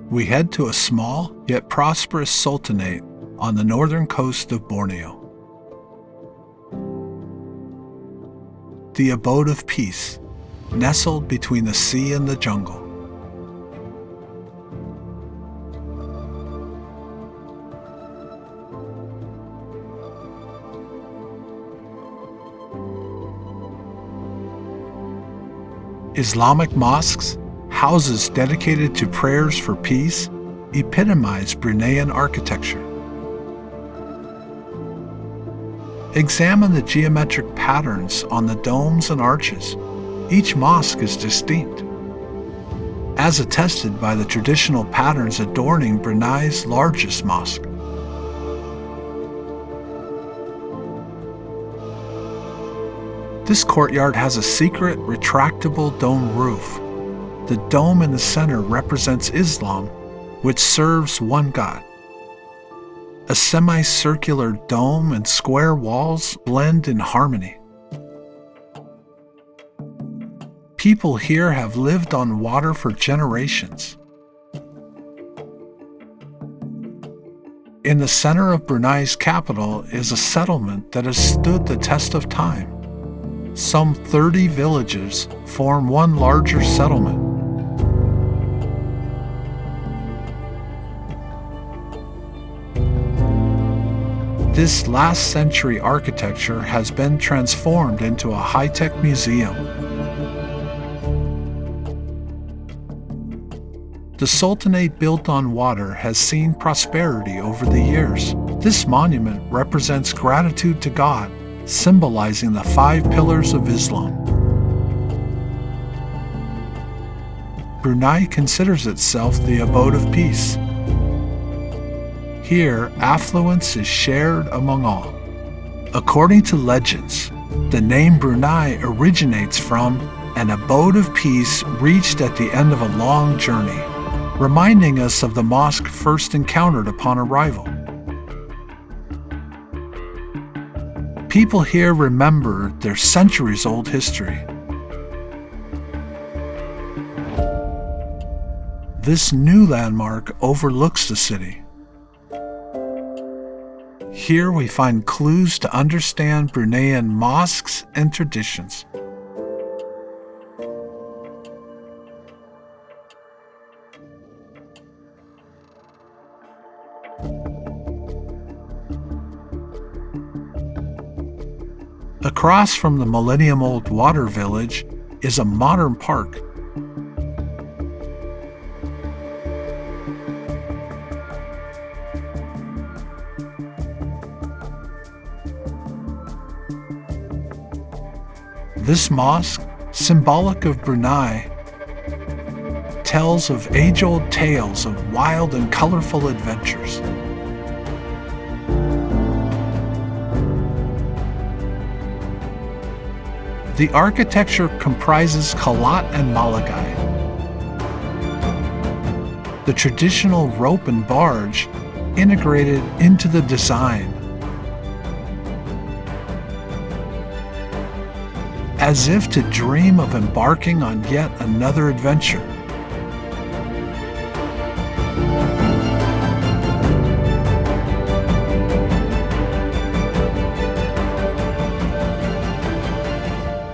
we head to a small yet prosperous sultanate on the northern coast of Borneo. The abode of peace, nestled between the sea and the jungle. Islamic mosques, houses dedicated to prayers for peace, epitomize Bruneian architecture. Examine the geometric patterns on the domes and arches. Each mosque is distinct, as attested by the traditional patterns adorning Brunei's largest mosque. This courtyard has a secret retractable dome roof. The dome in the center represents Islam, which serves one God. A semicircular dome and square walls blend in harmony. People here have lived on water for generations. In the center of Brunei's capital is a settlement that has stood the test of time. Some 30 villages form one larger settlement. This last century architecture has been transformed into a high-tech museum. The Sultanate built on water has seen prosperity over the years. This monument represents gratitude to God, symbolizing the 5 pillars of Islam. Brunei considers itself the abode of peace. Here, affluence is shared among all. According to legends, the name Brunei originates from an abode of peace reached at the end of a long journey, reminding us of the mosque first encountered upon arrival. People here remember their centuries-old history. This new landmark overlooks the city. Here we find clues to understand Bruneian mosques and traditions. Across from the millennium-old water village is a modern park. This mosque, symbolic of Brunei, tells of age-old tales of wild and colorful adventures. The architecture comprises Kalat and Malagai. The traditional rope and barge integrated into the design, as if to dream of embarking on yet another adventure.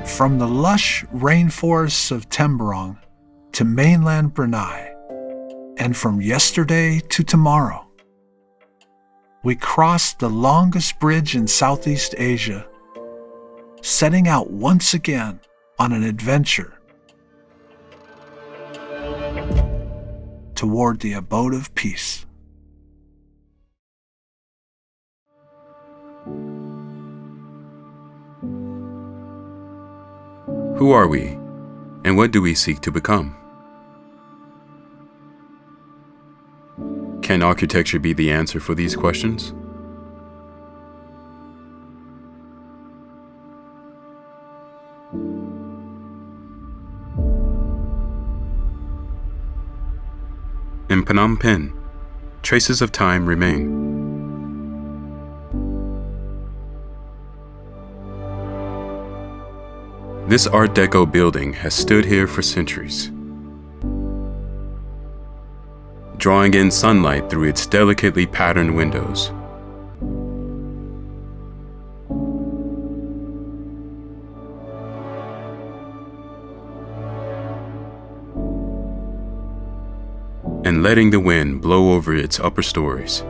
From the lush rainforests of Temburong to mainland Brunei, and from yesterday to tomorrow, we crossed the longest bridge in Southeast Asia, setting out once again on an adventure toward the abode of peace. Who are we, and what do we seek to become? Can architecture be the answer for these questions? In Phnom Penh, traces of time remain. This Art Deco building has stood here for centuries. drawing in sunlight through its delicately patterned windows. And letting the wind blow over its upper stories.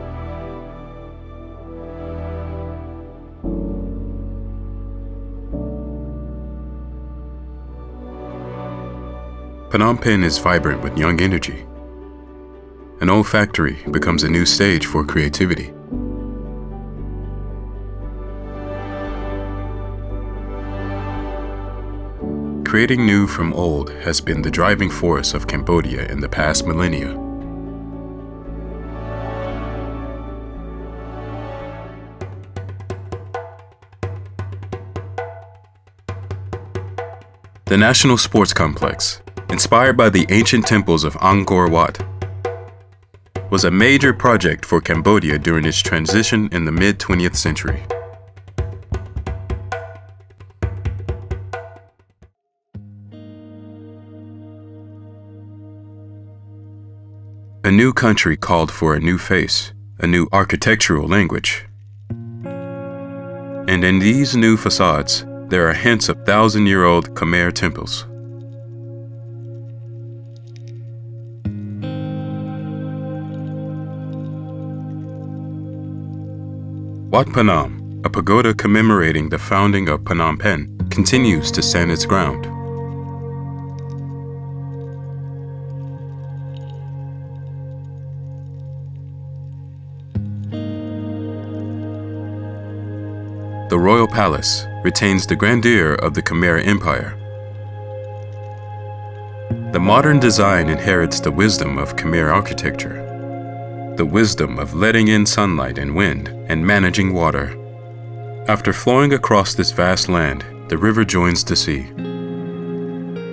Phnom Penh is vibrant with young energy. An old factory becomes a new stage for creativity. Creating new from old has been the driving force of Cambodia in the past millennia. The National Sports Complex, inspired by the ancient temples of Angkor Wat, was a major project for Cambodia during its transition in the mid-20th century. A new country called for a new face, a new architectural language. And in these new facades, there are hints of thousand-year-old Khmer temples. Wat Phnom, a pagoda commemorating the founding of Phnom Penh, continues to stand its ground. The Royal Palace retains the grandeur of the Khmer Empire. The modern design inherits the wisdom of Khmer architecture, the wisdom of letting in sunlight and wind and managing water. After flowing across this vast land, the river joins the sea.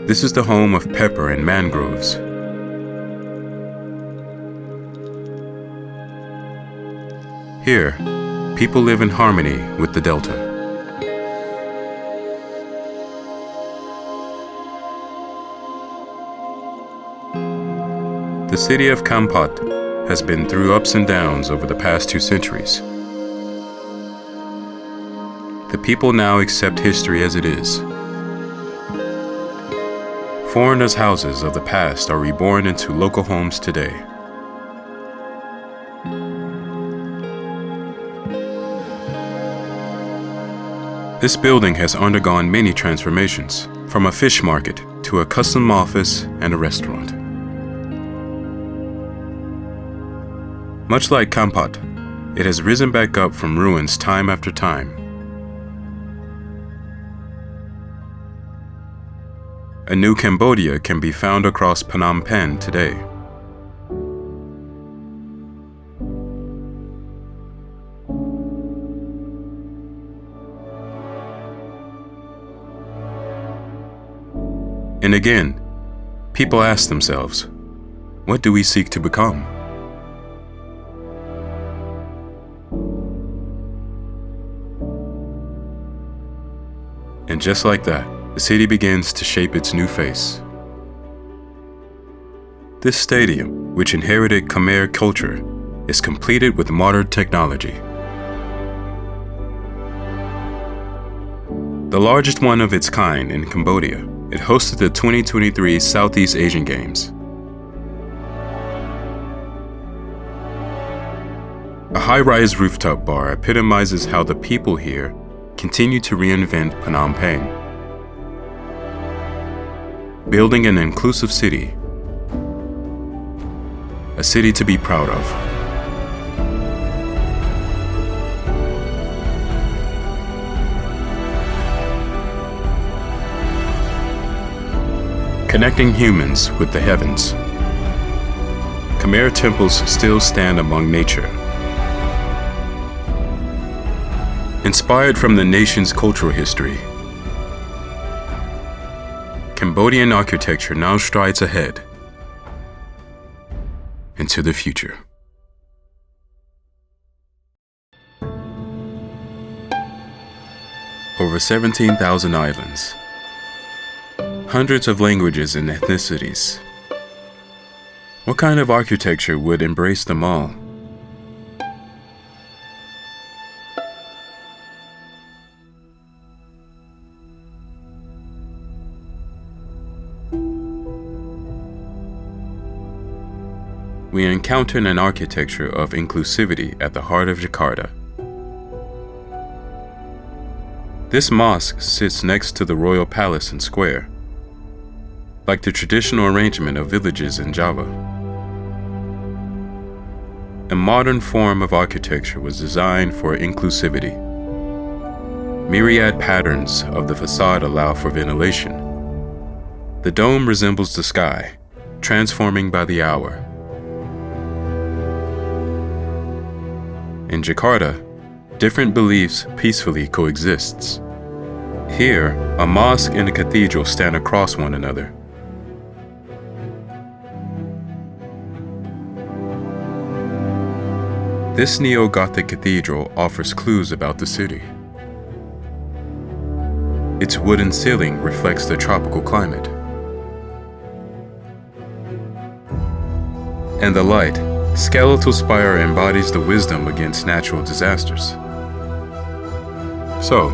This is the home of pepper and mangroves. Here, people live in harmony with the delta. The city of Kampot has been through ups and downs over the past 2 centuries. The people now accept history as it is. Foreigners' houses of the past are reborn into local homes today. This building has undergone many transformations, from a fish market to a custom office and a restaurant. Much like Kampot, it has risen back up from ruins time after time. A new Cambodia can be found across Phnom Penh today. And again, people ask themselves, what do we seek to become? And just like that, the city begins to shape its new face. This stadium, which inherited Khmer culture, is completed with modern technology. The largest one of its kind in Cambodia, it hosted the 2023 Southeast Asian Games. A high-rise rooftop bar epitomizes how the people here continue to reinvent Phnom Penh, building an inclusive city, a city to be proud of. Connecting humans with the heavens. Khmer temples still stand among nature. Inspired from the nation's cultural history, Cambodian architecture now strides ahead into the future. Over 17,000 islands, hundreds of languages and ethnicities. What kind of architecture would embrace them all? We encountered an architecture of inclusivity at the heart of Jakarta. This mosque sits next to the royal palace and square, like the traditional arrangement of villages in Java. A modern form of architecture was designed for inclusivity. Myriad patterns of the facade allow for ventilation. The dome resembles the sky, transforming by the hour. In Jakarta, different beliefs peacefully coexist. Here, a mosque and a cathedral stand across one another. This neo-Gothic cathedral offers clues about the city. Its wooden ceiling reflects the tropical climate. And the light, skeletal spire embodies the wisdom against natural disasters. So,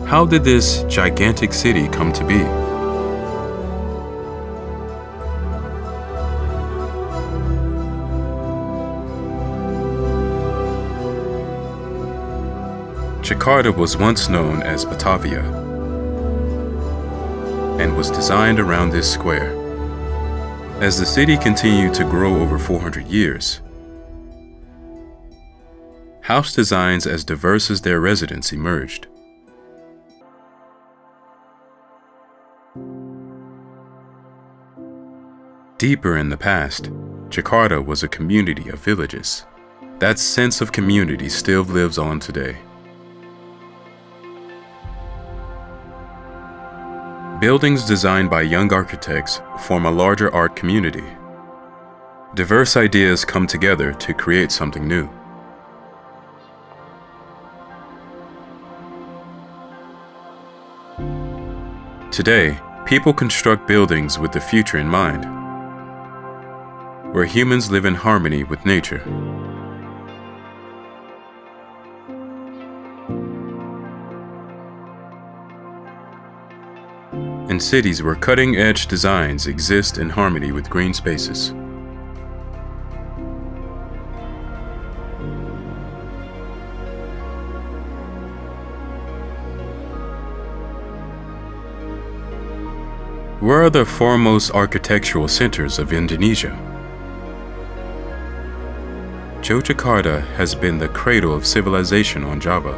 how did this gigantic city come to be? Jakarta was once known as Batavia and was designed around this square. As the city continued to grow over 400 years, house designs as diverse as their residents emerged. Deeper in the past, Jakarta was a community of villages. That sense of community still lives on today. Buildings designed by young architects form a larger art community. Diverse ideas come together to create something new. Today, people construct buildings with the future in mind, where humans live in harmony with nature. In cities where cutting-edge designs exist in harmony with green spaces. Where are the foremost architectural centers of Indonesia? Yogyakarta has been the cradle of civilization on Java,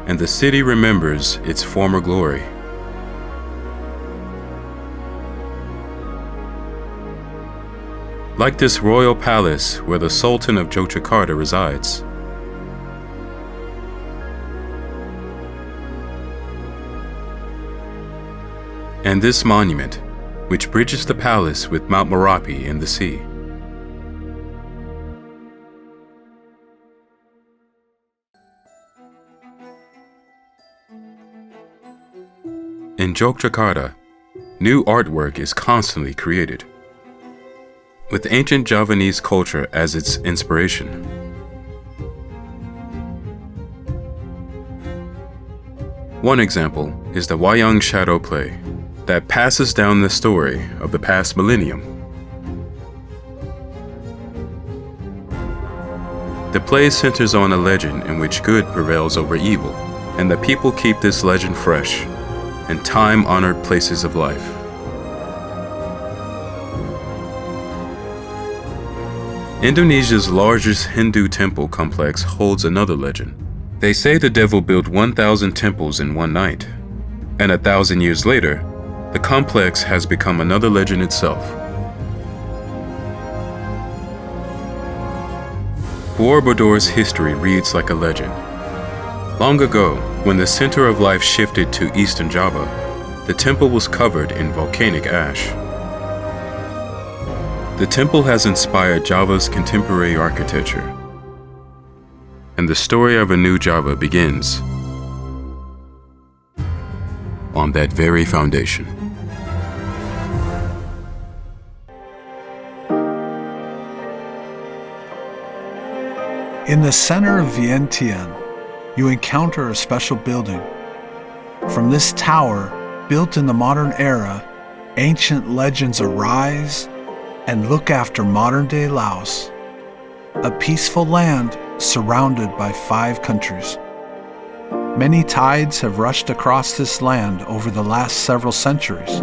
and the city remembers its former glory. Like this royal palace where the Sultan of Yogyakarta resides. And this monument, which bridges the palace with Mount Merapi in the sea. In Yogyakarta, new artwork is constantly created, with ancient Javanese culture as its inspiration. One example is the Wayang Shadow play that passes down the story of the past millennium. The play centers on a legend in which good prevails over evil, and the people keep this legend fresh in time-honored places of life. Indonesia's largest Hindu temple complex holds another legend. They say the devil built 1,000 temples in one night, and 1,000 years later, the complex has become another legend itself. Borobudur's history reads like a legend. Long ago, when the center of life shifted to eastern Java, the temple was covered in volcanic ash. The temple has inspired Java's contemporary architecture, and the story of a new Java begins on that very foundation. In the center of Vientiane, you encounter a special building. From this tower, built in the modern era, ancient legends arise and look after modern-day Laos, a peaceful land surrounded by 5 countries. Many tides have rushed across this land over the last several centuries.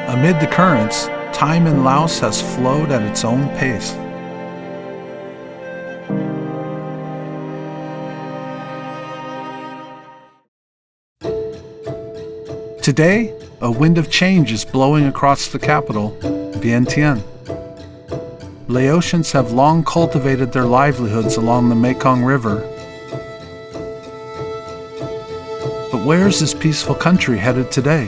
Amid the currents, time in Laos has flowed at its own pace. Today, a wind of change is blowing across the capital, Vientiane. Laotians have long cultivated their livelihoods along the Mekong River. But where is this peaceful country headed today?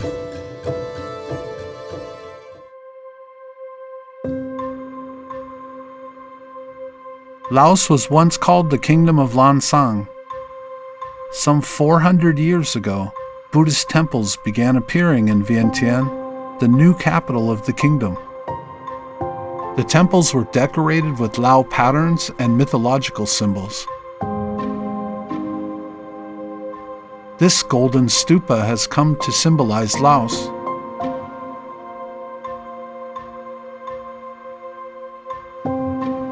Laos was once called the Kingdom of Lan Xang. Some 400 years ago, Buddhist temples began appearing in Vientiane, the new capital of the kingdom. The temples were decorated with Lao patterns and mythological symbols. This golden stupa has come to symbolize Laos.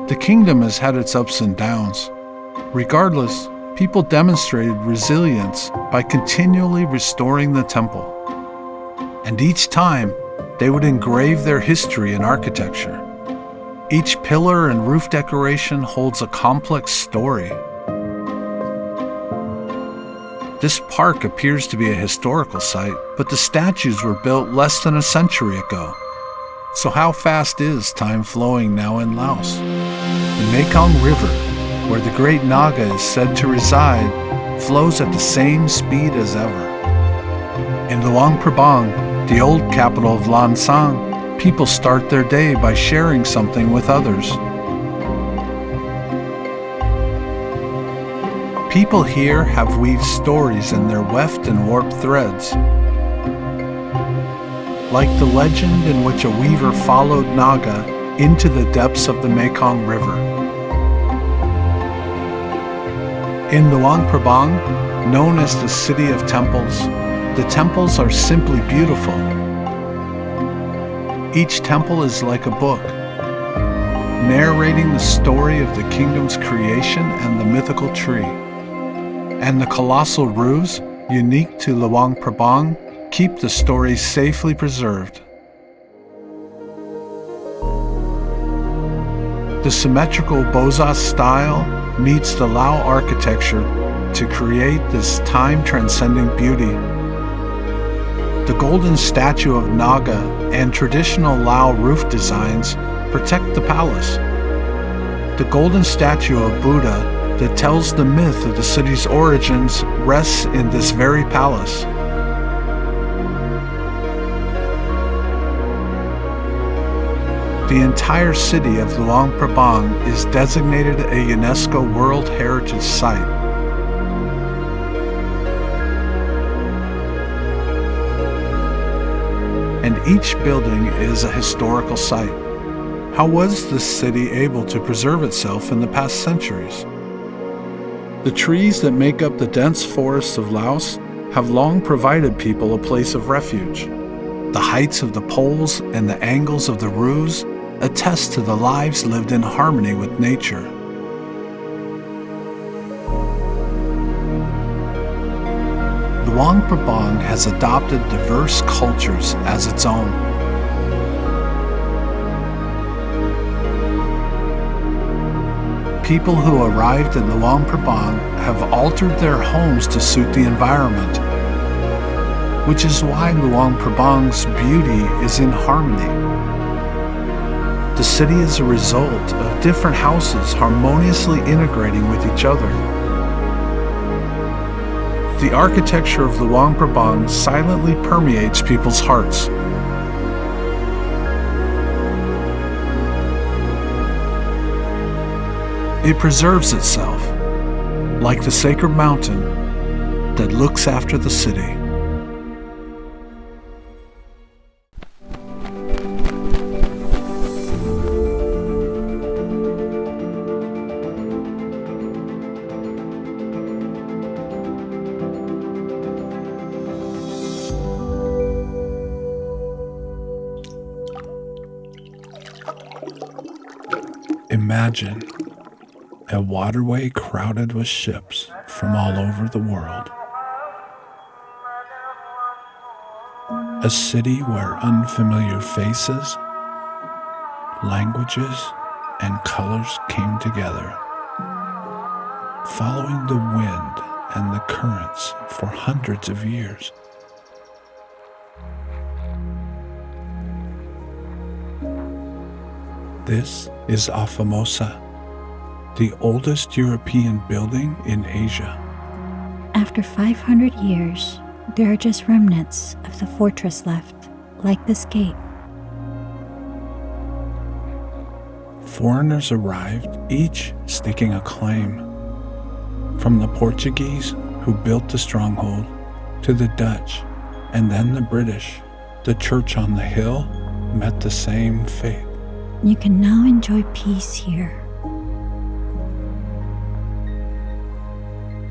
The kingdom has had its ups and downs. Regardless, people demonstrated resilience by continually restoring the temple. And each time, they would engrave their history in architecture. Each pillar and roof decoration holds a complex story. This park appears to be a historical site, but the statues were built less than a century ago. So how fast is time flowing now in Laos? The Mekong River, where the great Naga is said to reside, flows at the same speed as ever. In Luang Prabang, the old capital of Lan Xang, people start their day by sharing something with others. People here have weaved stories in their weft and warped threads. Like the legend in which a weaver followed Naga into the depths of the Mekong River. In Luang Prabang, known as the City of Temples, the temples are simply beautiful. Each temple is like a book, narrating the story of the kingdom's creation and the mythical tree. And the colossal roofs, unique to Luang Prabang, keep the story safely preserved. The symmetrical Beaux-Arts style meets the Lao architecture to create this time-transcending beauty. The golden statue of Naga and traditional Lao roof designs protect the palace. The golden statue of Buddha that tells the myth of the city's origins rests in this very palace. The entire city of Luang Prabang is designated a UNESCO World Heritage Site. And each building is a historical site. How was this city able to preserve itself in the past centuries? The trees that make up the dense forests of Laos have long provided people a place of refuge. The heights of the poles and the angles of the roofs attest to the lives lived in harmony with nature. Luang Prabang has adopted diverse cultures as its own. People who arrived in Luang Prabang have altered their homes to suit the environment, which is why Luang Prabang's beauty is in harmony. The city is a result of different houses harmoniously integrating with each other. The architecture of Luang Prabang silently permeates people's hearts. It preserves itself, like the sacred mountain that looks after the city. Imagine a waterway crowded with ships from all over the world. A city where unfamiliar faces, languages, and colors came together, following the wind and the currents for hundreds of years. This is Afamosa, the oldest European building in Asia. After 500 years, there are just remnants of the fortress left, like this gate. Foreigners arrived, each staking a claim. From the Portuguese, who built the stronghold, to the Dutch, and then the British, the church on the hill met the same fate. You can now enjoy peace here.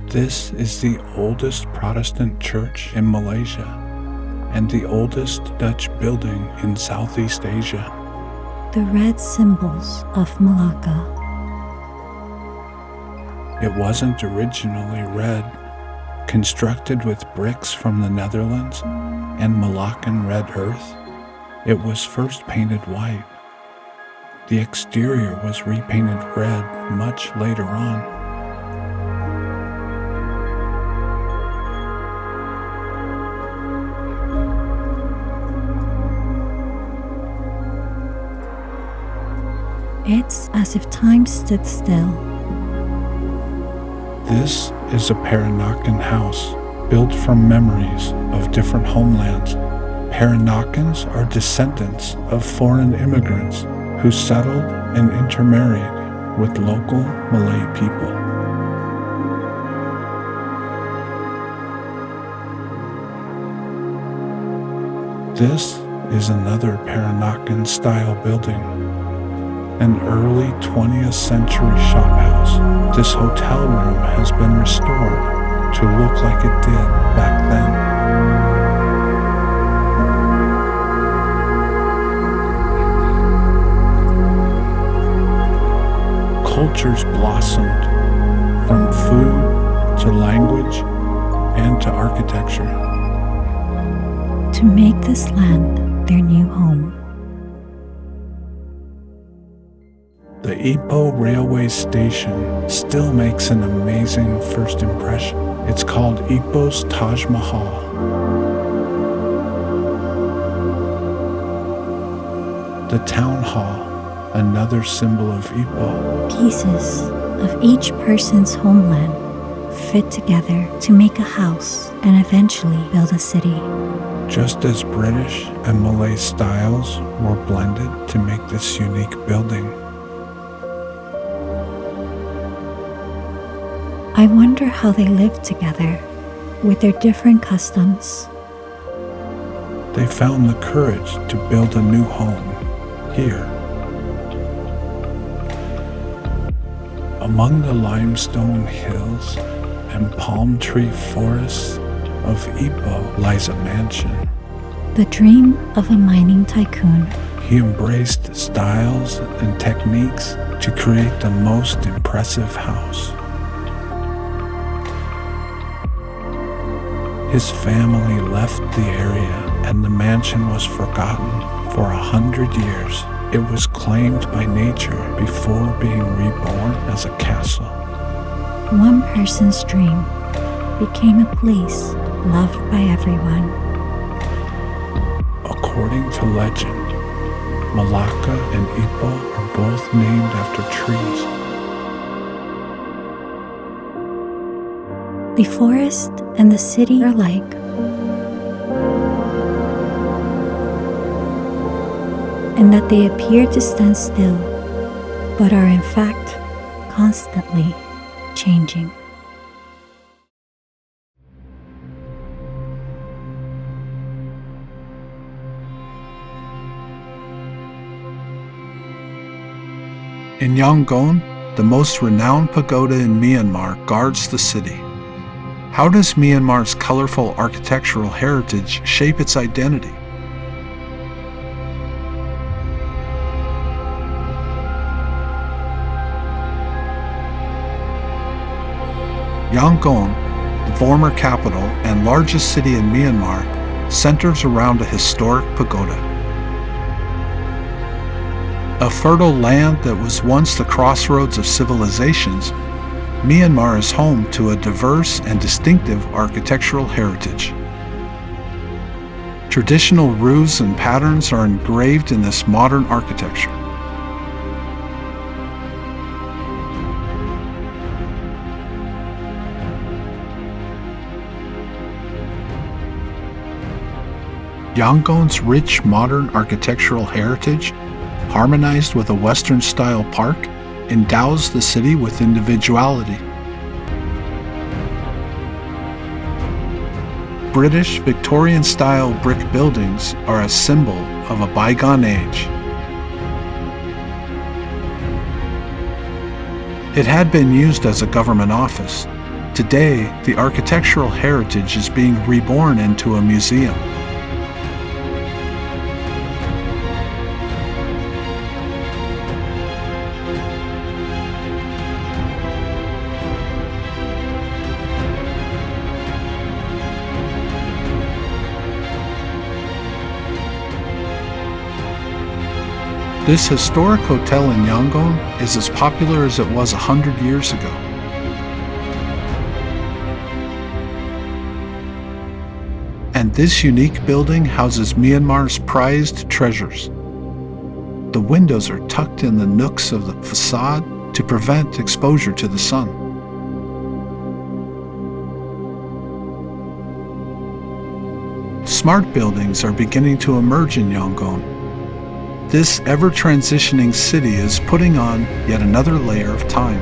This is the oldest Protestant church in Malaysia and the oldest Dutch building in Southeast Asia. The red symbols of Malacca. It wasn't originally red. Constructed with bricks from the Netherlands and Malaccan red earth, it was first painted white. The exterior was repainted red much later on. It's as if time stood still. This is a Peranakan house built from memories of different homelands. Peranakans are descendants of foreign immigrants who settled and intermarried with local Malay people. This is another Peranakan-style building, an early 20th century shophouse. This hotel room has been restored to look like it did back then. Cultures blossomed, from food to language and to architecture, to make this land their new home. The Ipoh railway station still makes an amazing first impression. It's called Ipoh's Taj Mahal. The town hall, another symbol of Ipoh. Pieces of each person's homeland fit together to make a house and eventually build a city. Just as British and Malay styles were blended to make this unique building. I wonder how they lived together with their different customs. They found the courage to build a new home here. Among the limestone hills and palm tree forests of Ipoh lies a mansion. The dream of a mining tycoon. He embraced styles and techniques to create the most impressive house. His family left the area and the mansion was forgotten for 100 years. It was claimed by nature before being reborn as a castle. One person's dream became a place loved by everyone. According to legend, Malacca and Ipoh are both named after trees. The forest and the city are alike. And that they appear to stand still, but are in fact constantly changing. In Yangon, the most renowned pagoda in Myanmar guards the city. How does Myanmar's colorful architectural heritage shape its identity? Yangon, the former capital and largest city in Myanmar, centers around a historic pagoda. A fertile land that was once the crossroads of civilizations, Myanmar is home to a diverse and distinctive architectural heritage. Traditional roofs and patterns are engraved in this modern architecture. Yangon's rich modern architectural heritage, harmonized with a Western-style park, endows the city with individuality. British Victorian-style brick buildings are a symbol of a bygone age. It had been used as a government office. Today, the architectural heritage is being reborn into a museum. This historic hotel in Yangon is as popular as it was 100 years ago. And this unique building houses Myanmar's prized treasures. The windows are tucked in the nooks of the facade to prevent exposure to the sun. Smart buildings are beginning to emerge in Yangon. This ever-transitioning city is putting on yet another layer of time.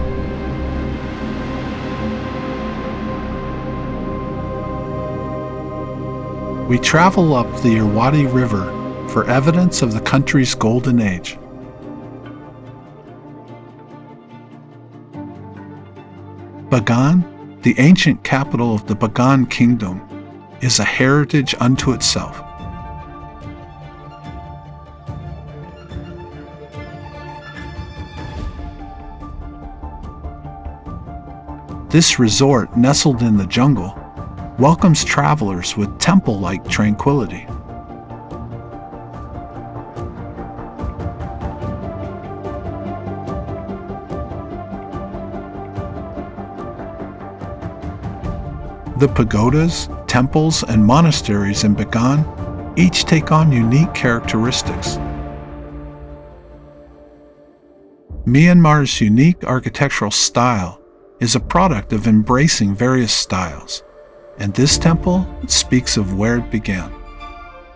We travel up the Irrawaddy River for evidence of the country's golden age. Bagan, the ancient capital of the Bagan Kingdom, is a heritage unto itself. This resort, nestled in the jungle, welcomes travelers with temple-like tranquility. The pagodas, temples, and monasteries in Bagan each take on unique characteristics. Myanmar's unique architectural style is a product of embracing various styles, and this temple speaks of where it began.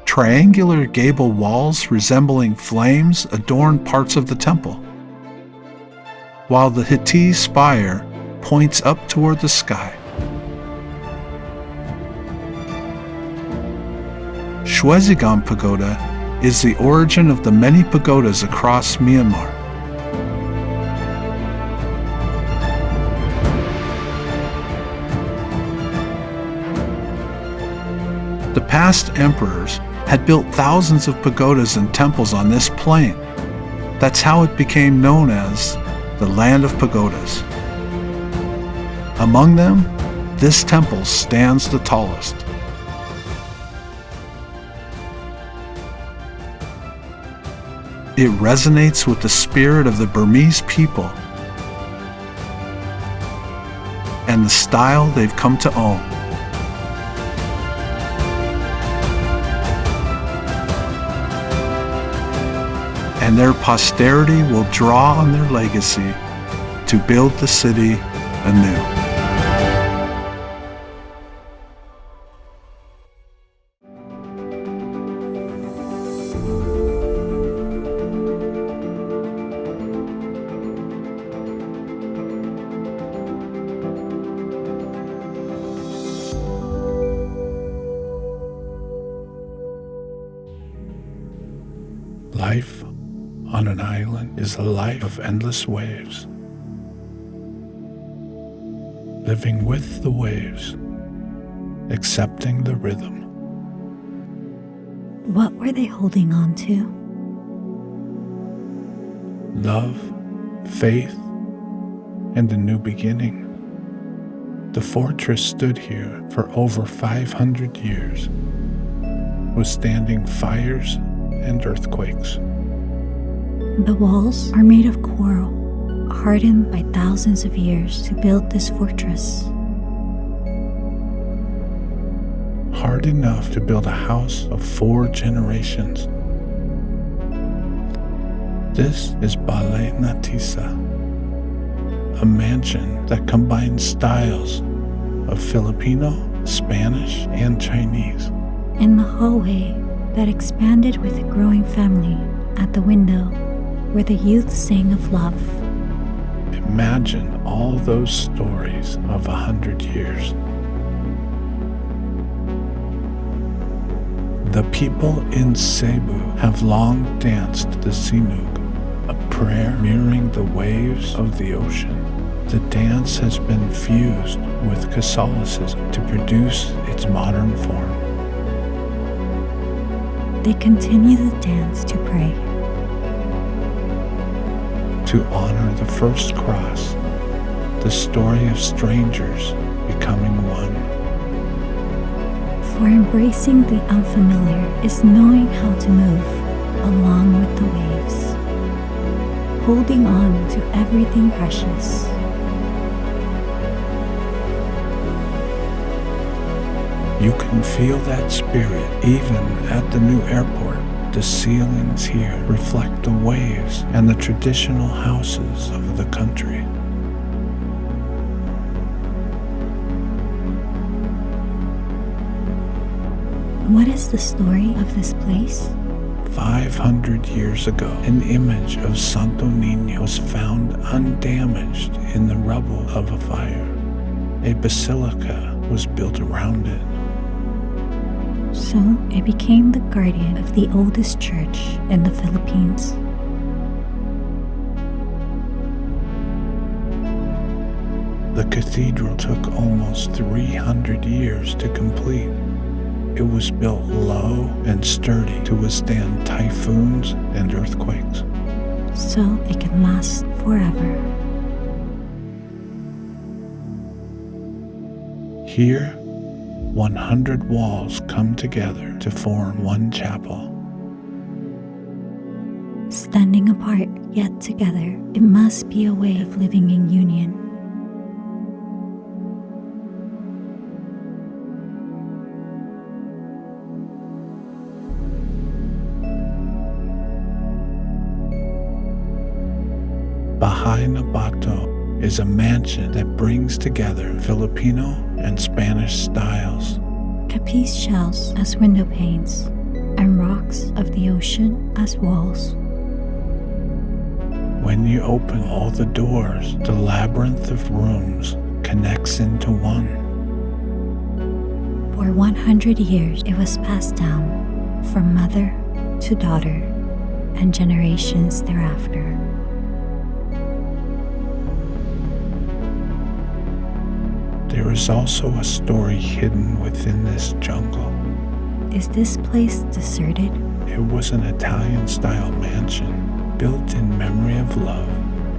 Triangular gable walls resembling flames adorn parts of the temple, while the Hiti spire points up toward the sky. Shwezigan Pagoda is the origin of the many pagodas across Myanmar. The past emperors had built thousands of pagodas and temples on this plain. That's how it became known as the Land of Pagodas. Among them, this temple stands the tallest. It resonates with the spirit of the Burmese people and the style they've come to own. And their posterity will draw on their legacy to build the city anew. Life on an island is a life of endless waves. Living with the waves, accepting the rhythm. What were they holding on to? Love, faith, and a new beginning. The fortress stood here for over 500 years, withstanding fires and earthquakes. The walls are made of coral, hardened by thousands of years to build this fortress. Hard enough to build a house of 4 generations. This is Balay Natisa, a mansion that combines styles of Filipino, Spanish, and Chinese. In the hallway that expanded with a growing family, at the window where the youth sang of love. Imagine all those stories of 100 years. The people in Cebu have long danced the Sinug, a prayer mirroring the waves of the ocean. The dance has been fused with Catholicism to produce its modern form. They continue the dance to pray. To honor the first cross, the story of strangers becoming one. For embracing the unfamiliar is knowing how to move along with the waves, holding on to everything precious. You can feel that spirit even at the new airport. The ceilings here reflect the waves and the traditional houses of the country. What is the story of this place? 500 years ago, an image of Santo Niño was found undamaged in the rubble of a fire. A basilica was built around it. So it became the guardian of the oldest church in the Philippines. The cathedral took almost 300 years to complete. It was built low and sturdy to withstand typhoons and earthquakes. So it can last forever. Here, 100 walls come together to form one chapel. Standing apart yet together, it must be a way of living in union. Bahay Nabato is a mansion that brings together Filipino and Spanish styles. Capiz shells as window panes and rocks of the ocean as walls. When you open all the doors, the labyrinth of rooms connects into one. For 100 years, it was passed down from mother to daughter and generations thereafter. There is also a story hidden within this jungle. Is this place deserted? It was an Italian-style mansion built in memory of love.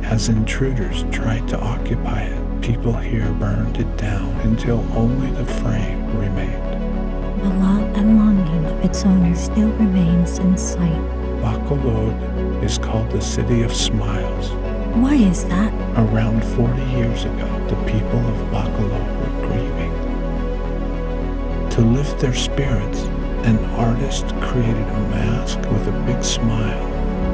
As intruders tried to occupy it, people here burned it down until only the frame remained. The love and longing of its owner still remains in sight. Bacolod is called the City of Smiles. Why is that? Around 40 years ago, the people of Bacolod were grieving. To lift their spirits, an artist created a mask with a big smile,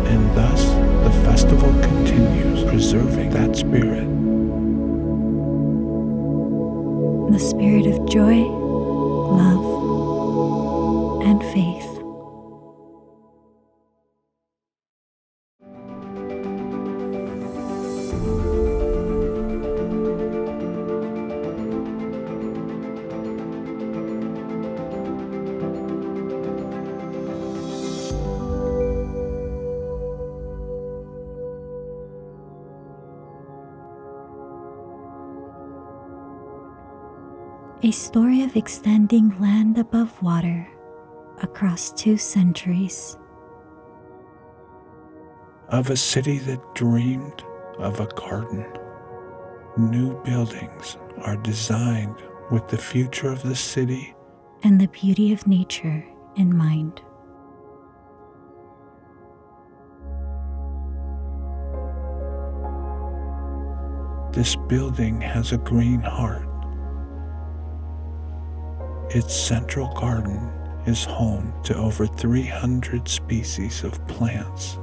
and thus the festival continues, preserving that spirit. The spirit of joy, love, and faith. A story of extending land above water across 2 centuries. Of a city that dreamed of a garden. New buildings are designed with the future of the city and the beauty of nature in mind. This building has a green heart. Its central garden is home to over 300 species of plants.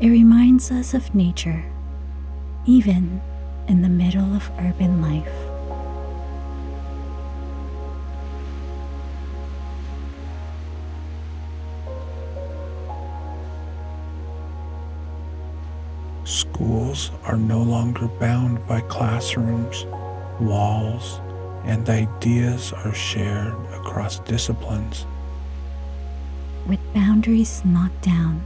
It reminds us of nature, even in the middle of urban life. Schools are no longer bound by classrooms, walls, and ideas are shared across disciplines. With boundaries knocked down,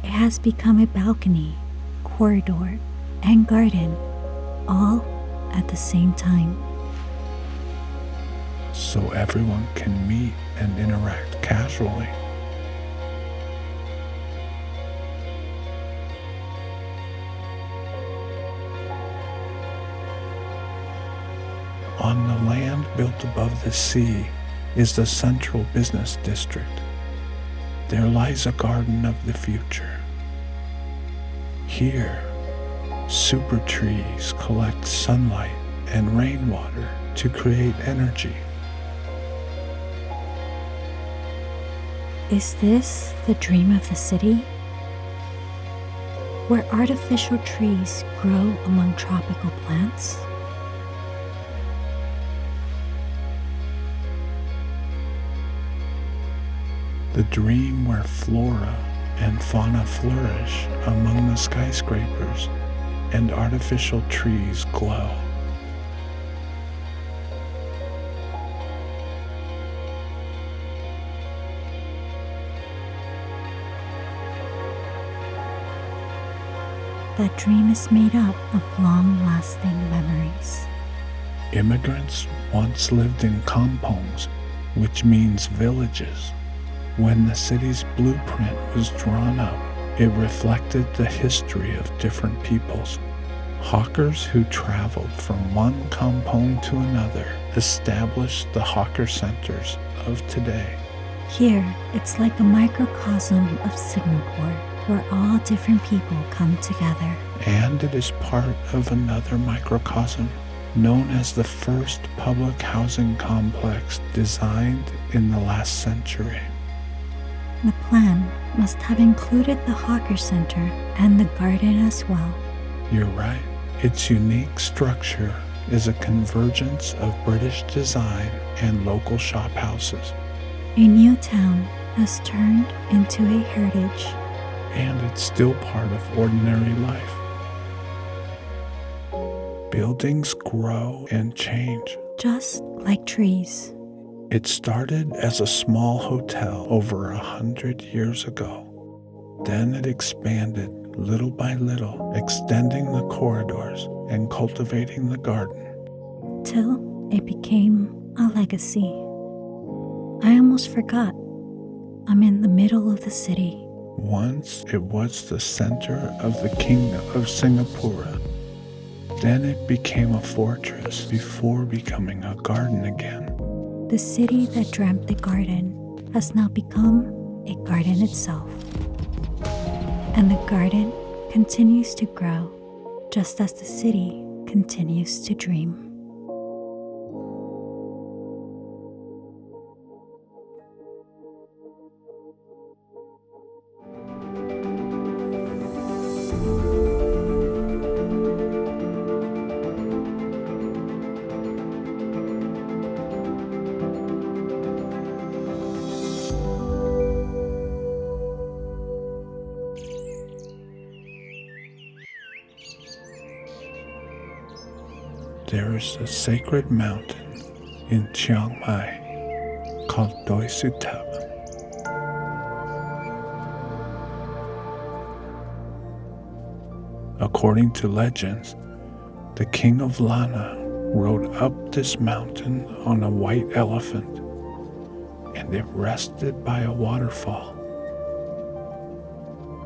it has become a balcony, corridor, and garden, all at the same time. So everyone can meet and interact casually. On the land built above the sea is the central business district. There lies a garden of the future. Here, super trees collect sunlight and rainwater to create energy. Is this the dream of the city? Where artificial trees grow among tropical plants? The dream where flora and fauna flourish among the skyscrapers and artificial trees glow. That dream is made up of long-lasting memories. Immigrants once lived in kampongs, which means villages. When the city's blueprint was drawn up, it reflected the history of different peoples. Hawkers who traveled from one kampong to another established the hawker centers of today. Here, it's like a microcosm of Singapore, where all different people come together. And it is part of another microcosm known as the first public housing complex designed in the last century. The plan must have included the hawker center and the garden as well. You're right. Its unique structure is a convergence of British design and local shophouses. A new town has turned into a heritage. And it's still part of ordinary life. Buildings grow and change. Just like trees. It started as a small hotel over 100 years ago. Then it expanded little by little, extending the corridors and cultivating the garden. Till it became a legacy. I almost forgot. I'm in the middle of the city. Once it was the center of the Kingdom of Singapore. Then it became a fortress before becoming a garden again. The city that dreamt the garden has now become a garden itself. And the garden continues to grow, just as the city continues to dream. There is a sacred mountain in Chiang Mai called Doi Suthep. According to legends, the king of Lana rode up this mountain on a white elephant, and it rested by a waterfall.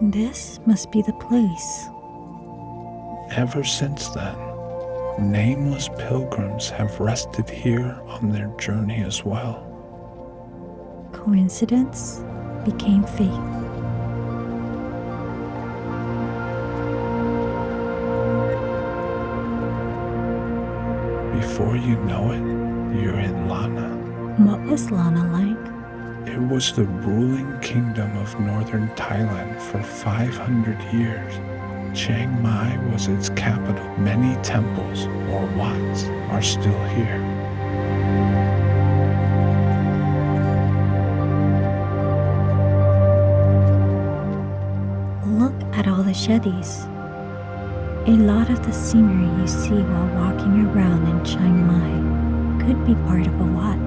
This must be the place. Ever since then, nameless pilgrims have rested here on their journey as well. Coincidence became fate. Before you know it, you're in Lana. What was Lana like? It was the ruling kingdom of northern Thailand for 500 years. Chiang Mai was its capital. Many temples, or wats, are still here. Look at all the shetties. A lot of the scenery you see while walking around in Chiang Mai could be part of a wat.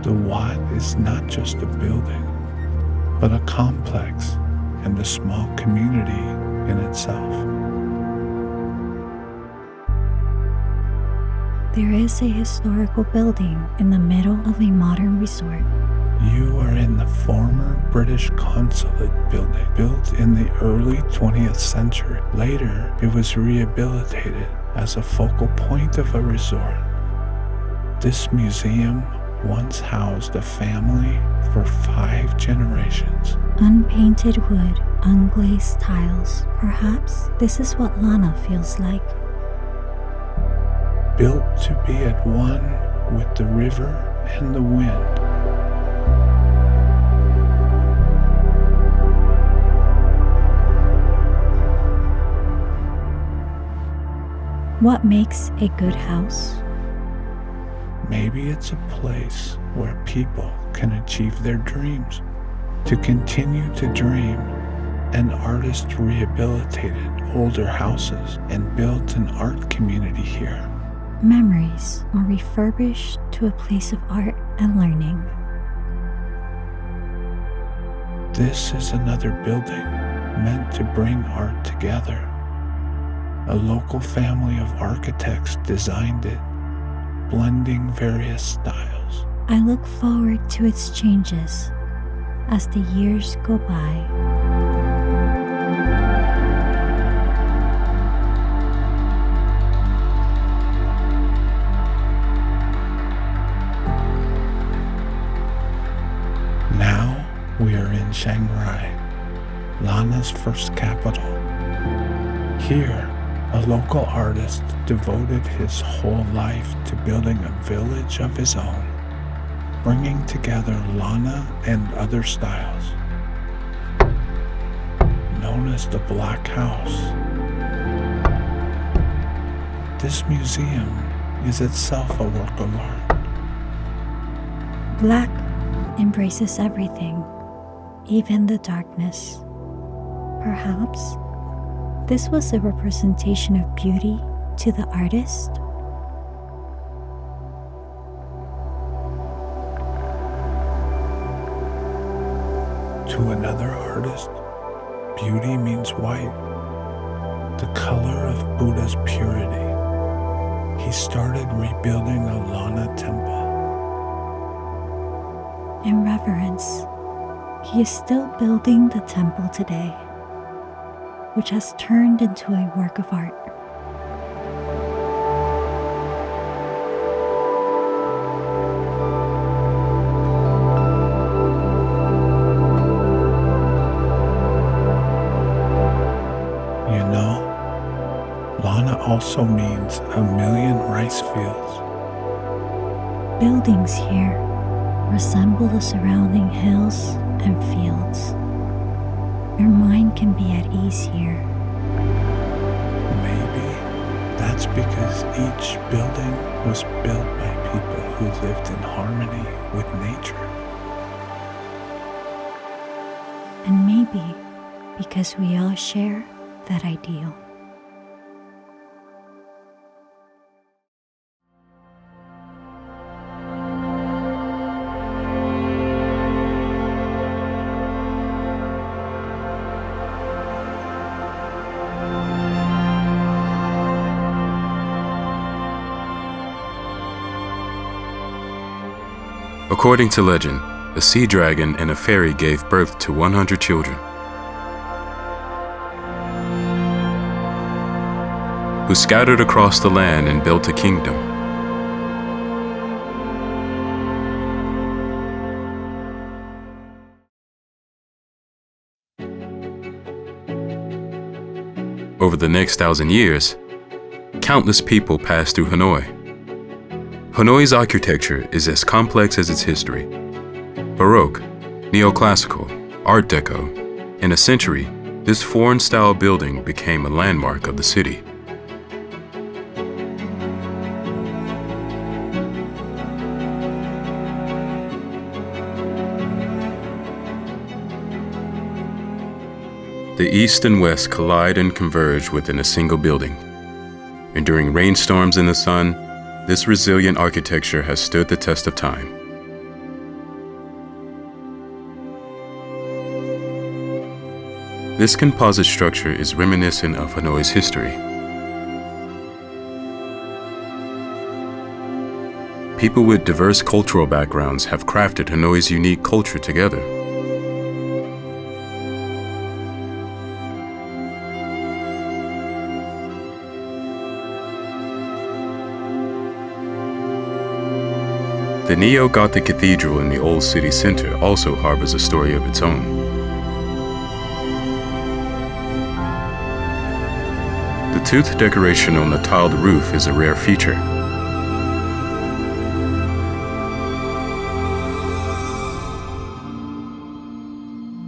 The Wat is not just a building, but a complex and a small community in itself. There is a historical building in the middle of a modern resort. You are in the former British consulate building, built in the early 20th century. Later, it was rehabilitated as a focal point of a resort. This museum once housed a family for 5 generations. Unpainted wood, unglazed tiles. Perhaps this is what Lana feels like. Built to be at one with the river and the wind. What makes a good house? Maybe it's a place where people can achieve their dreams. To continue to dream, an artist rehabilitated older houses and built an art community here. Memories are refurbished to a place of art and learning. This is another building meant to bring art together. A local family of architects designed it, blending various styles. I look forward to its changes as the years go by. Now we are in Chiang Rai, Lana's first capital. Here, a local artist devoted his whole life to building a village of his own, bringing together Lana and other styles. Known as the Black House, this museum is itself a work of art. Black embraces everything, even the darkness. Perhaps this was a representation of beauty to the artist. To another artist, beauty means white, the color of Buddha's purity. He started rebuilding a Lana temple. In reverence, he is still building the temple today, which has turned into a work of art. You know, Lana also means a million rice fields. Buildings here resemble the surrounding hills and fields. Your mind can be at ease here. Maybe that's because each building was built by people who lived in harmony with nature. And maybe because we all share that ideal. According to legend, a sea dragon and a fairy gave birth to 100 children, who scattered across the land and built a kingdom. Over the next 1,000 years, countless people passed through Hanoi. Hanoi's architecture is as complex as its history. Baroque, neoclassical, Art Deco. In a century, this foreign-style building became a landmark of the city. The east and west collide and converge within a single building. And during rainstorms in the sun, this resilient architecture has stood the test of time. This composite structure is reminiscent of Hanoi's history. People with diverse cultural backgrounds have crafted Hanoi's unique culture together. The Neo-Gothic cathedral in the old city center also harbors a story of its own. The toothed decoration on the tiled roof is a rare feature.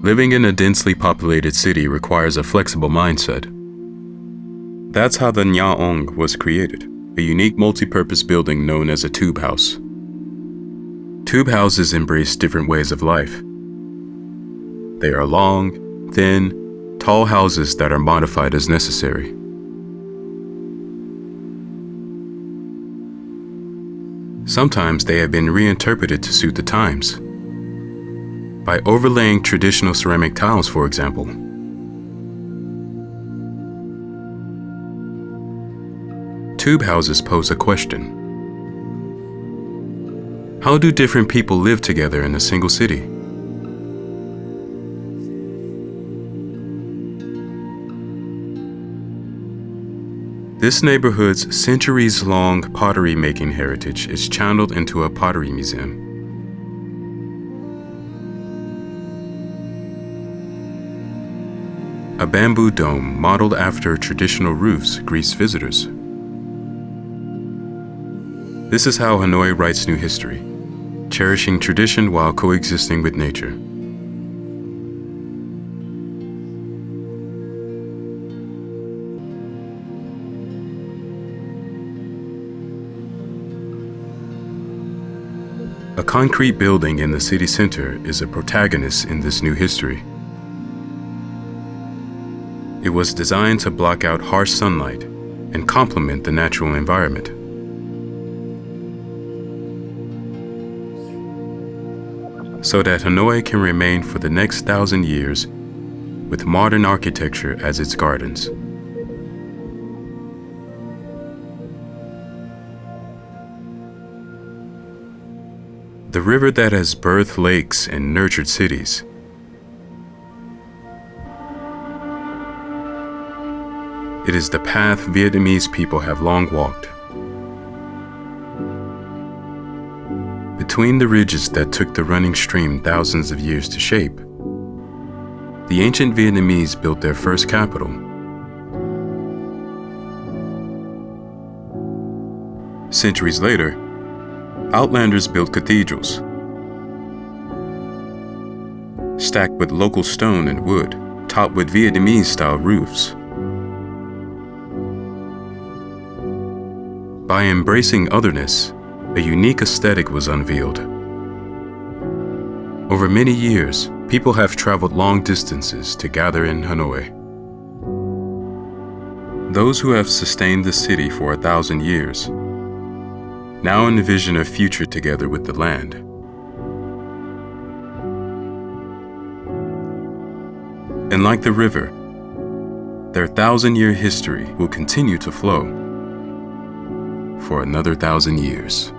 Living in a densely populated city requires a flexible mindset. That's how the Nha Ong was created, a unique multi-purpose building known as a tube house. Tube houses embrace different ways of life. They are long, thin, tall houses that are modified as necessary. Sometimes they have been reinterpreted to suit the times, by overlaying traditional ceramic tiles, for example. Tube houses pose a question. How do different people live together in a single city? This neighborhood's centuries-long pottery-making heritage is channeled into a pottery museum. A bamboo dome modeled after traditional roofs greets visitors. This is how Hanoi writes new history, cherishing tradition while coexisting with nature. A concrete building in the city center is a protagonist in this new history. It was designed to block out harsh sunlight and complement the natural environment. So that Hanoi can remain for the next 1,000 years with modern architecture as its gardens. The river that has birthed lakes and nurtured cities. It is the path Vietnamese people have long walked. Between the ridges that took the running stream thousands of years to shape, the ancient Vietnamese built their first capital. Centuries later, outlanders built cathedrals, stacked with local stone and wood, topped with Vietnamese-style roofs. By embracing otherness, a unique aesthetic was unveiled. Over many years, people have traveled long distances to gather in Hanoi. Those who have sustained the city for 1,000 years now envision a future together with the land. And like the river, their 1,000-year history will continue to flow for another 1,000 years.